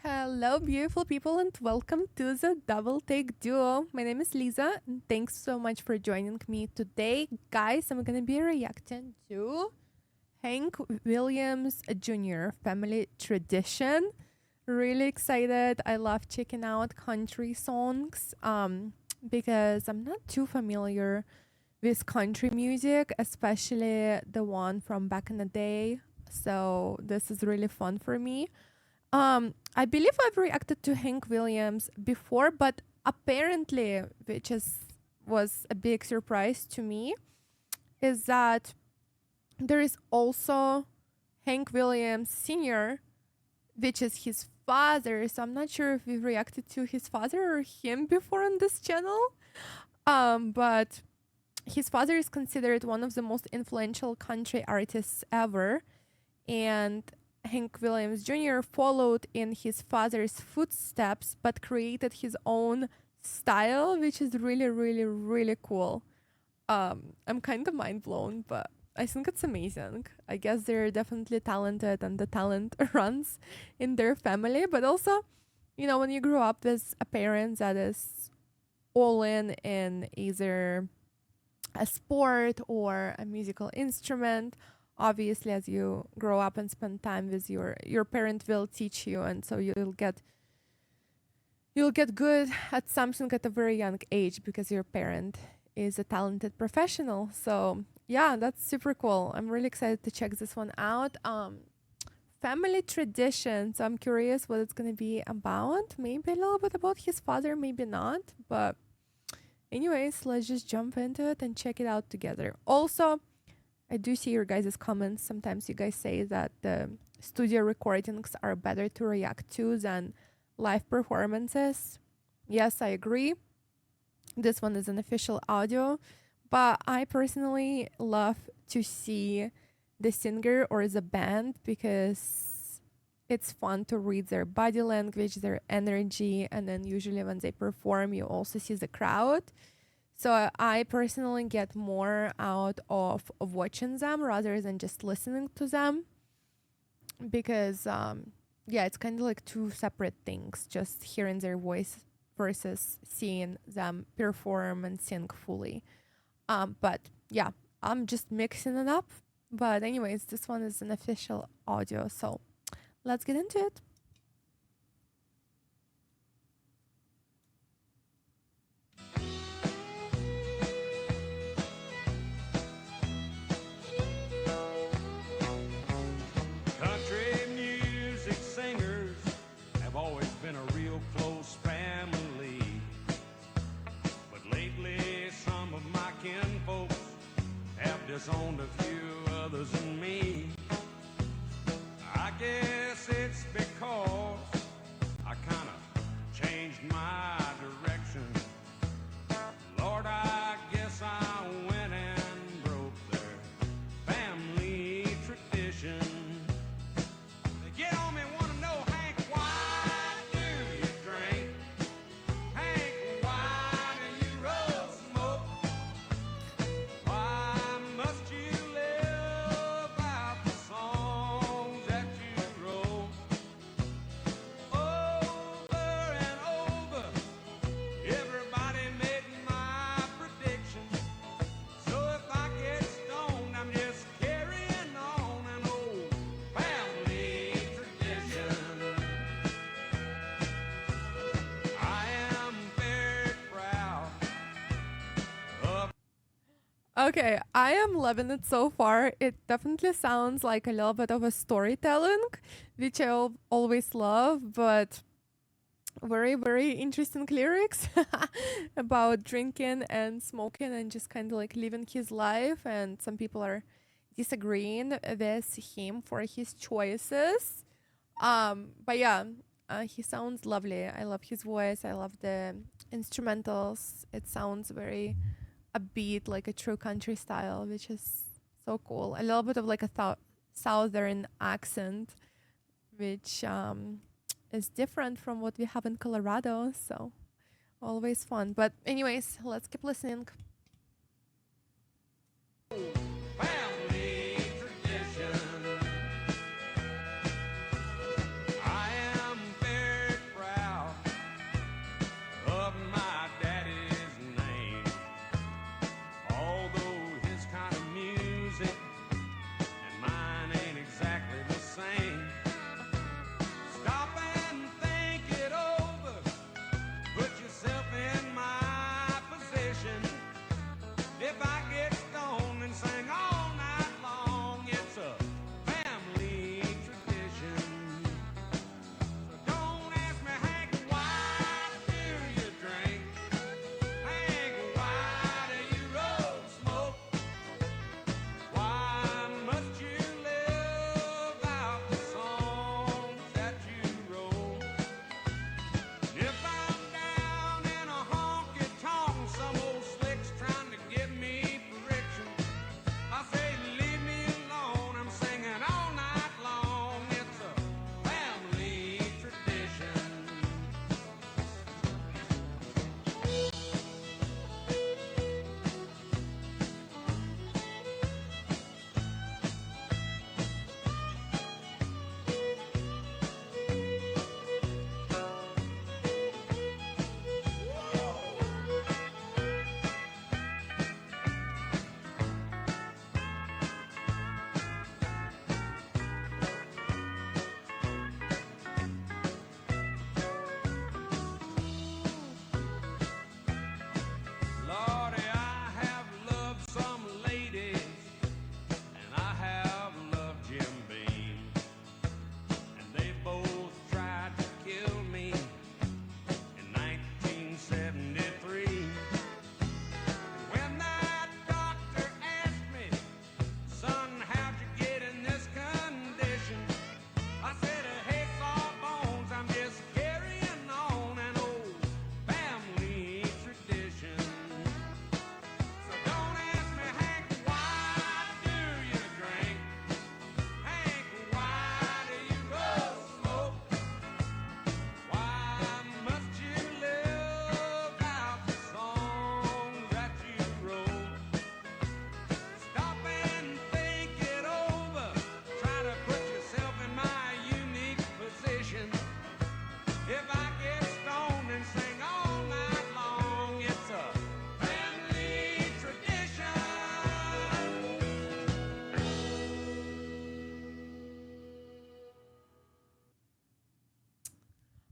Hello, beautiful people, and welcome to the Double Take Duo. My name is Lisa, and thanks so much for joining me today. Guys, I'm gonna be reacting to Hank Williams Jr. Family Tradition. Really excited. I love checking out country songs because I'm not too familiar with country music, especially the one from back in the day. So this is really fun for me. I believe I've reacted to Hank Williams before, but apparently, which was a big surprise to me, is that there is also Hank Williams Sr., which is his father. So I'm not sure if we've reacted to his father or him before on this channel. But his father is considered one of the most influential country artists ever, and Hank Williams Jr. followed in his father's footsteps but created his own style, which is really, really, really cool. I'm kind of mind blown, but I think it's amazing. I guess they're definitely talented and the talent runs in their family. But also, when you grow up with a parent that is all in either a sport or a musical instrument, obviously as you grow up and spend time with your parent will teach you, and so you'll get good at something at a very young age because your parent is a talented professional. So yeah, that's super cool. I'm really excited to check this one out. Family tradition, so I'm curious what it's going to be about. Maybe a little bit about his father, maybe not, but anyways, let's just jump into it and check it out together. Also, I do see your guys' comments. Sometimes you guys say that the studio recordings are better to react to than live performances. Yes, I agree. This one is an official audio, but I personally love to see the singer or the band because it's fun to read their body language, their energy, and then usually when they perform, you also see the crowd. So I personally get more out of watching them rather than just listening to them because, it's kind of like two separate things, just hearing their voice versus seeing them perform and sing fully. But yeah, I'm just mixing it up. But anyways, this one is an official audio, so let's get into it. Country music singers have always been a real close family. But lately, some of my kinfolks have disowned a few others than me. I guess it's because I kind of changed my direction. Lord, I guess I went and broke their family tradition. They get on me, want to know, Hank, why do you drink? Hank, why do you roll smoke? Why must you live out the songs that you wrote? Over and over, everybody made my prediction. So if I get stoned, I'm just carrying on an old family tradition. I am very proud of. Okay, I am loving it so far. It definitely sounds like a little bit of a storytelling, which I always love, but very, very interesting lyrics about drinking and smoking and just kind of like living his life. And some people are disagreeing with him for his choices. But yeah, he sounds lovely. I love his voice. I love the instrumentals. It sounds very upbeat, like a true country style, which is so cool. A little bit of like a southern accent, which is different from what we have in Colorado. So always fun. But anyways, let's keep listening. Family tradition. I am very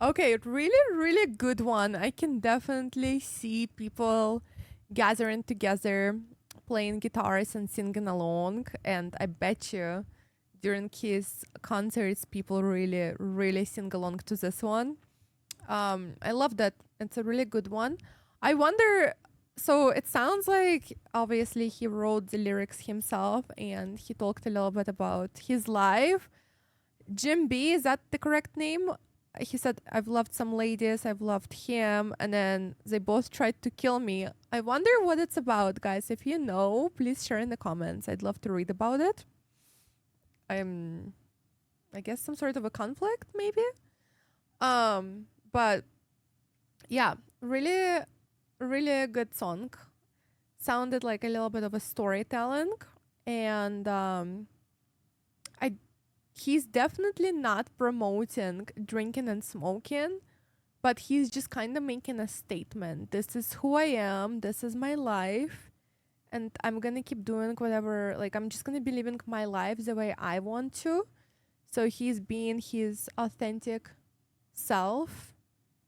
Okay, really, really good one. I can definitely see people gathering together, playing guitars and singing along. And I bet you during his concerts, people really, really sing along to this one. I love that. It's a really good one. I wonder. So it sounds like obviously he wrote the lyrics himself and he talked a little bit about his life. Jim B, is that the correct name? He said, I've loved some ladies, I've loved him, and then they both tried to kill me. I wonder what it's about, guys. If you know, please share in the comments. I'd love to read about it. I guess some sort of a conflict, maybe. But yeah, really, really a good song. Sounded like a little bit of a storytelling, and I he's definitely not promoting drinking and smoking, but he's just kind of making a statement. This is who I am. This is my life. And I'm going to keep doing whatever, like, I'm just going to be living my life the way I want to. So he's being his authentic self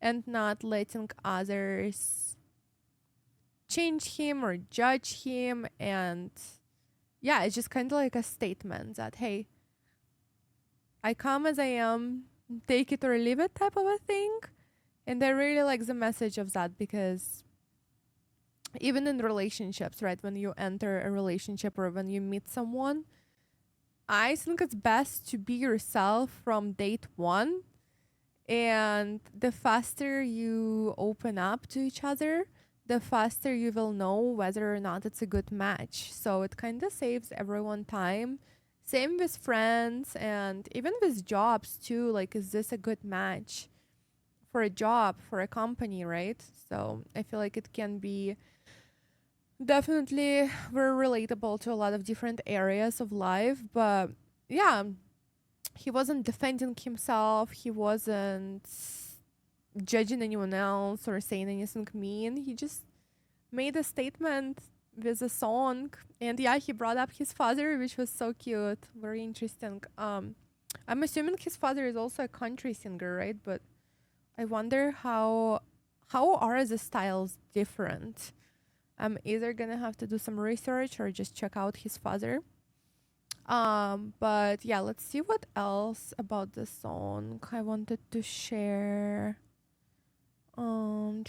and not letting others change him or judge him. And yeah, it's just kind of like a statement that, hey, I come as I am, take it or leave it type of a thing. And I really like the message of that because even in relationships, right, when you enter a relationship or when you meet someone, I think it's best to be yourself from date one. And the faster you open up to each other, the faster you will know whether or not it's a good match. So it kind of saves everyone time. Same with friends and even with jobs too. Like, is this a good match for a job, for a company, right? So I feel like it can be definitely very relatable to a lot of different areas of life. But yeah, he wasn't defending himself. He wasn't judging anyone else or saying anything mean. He just made a statement with a song. And yeah, he brought up his father, which was so cute. Very interesting. I'm assuming his father is also a country singer, right? But I wonder how are the styles different? I'm either gonna have to do some research or just check out his father. But yeah, let's see what else about the song I wanted to share. Um,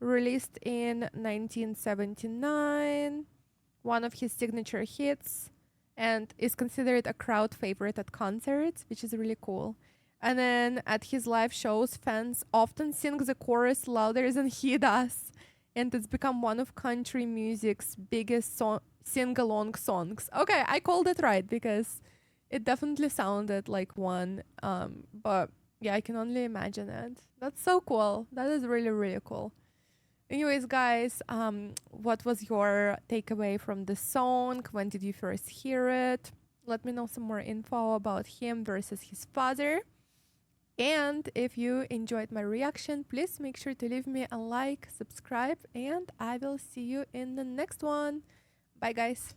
Released in 1979, one of his signature hits, and is considered a crowd favorite at concerts, which is really cool. And then at his live shows, fans often sing the chorus louder than he does, and it's become one of country music's biggest sing-along songs. Okay, I called it right because it definitely sounded like one. But yeah, I can only imagine it. That's so cool. That is really, really cool. Anyways, guys, what was your takeaway from the song? When did you first hear it? Let me know some more info about him versus his father. And if you enjoyed my reaction, please make sure to leave me a like, subscribe, and I will see you in the next one. Bye, guys.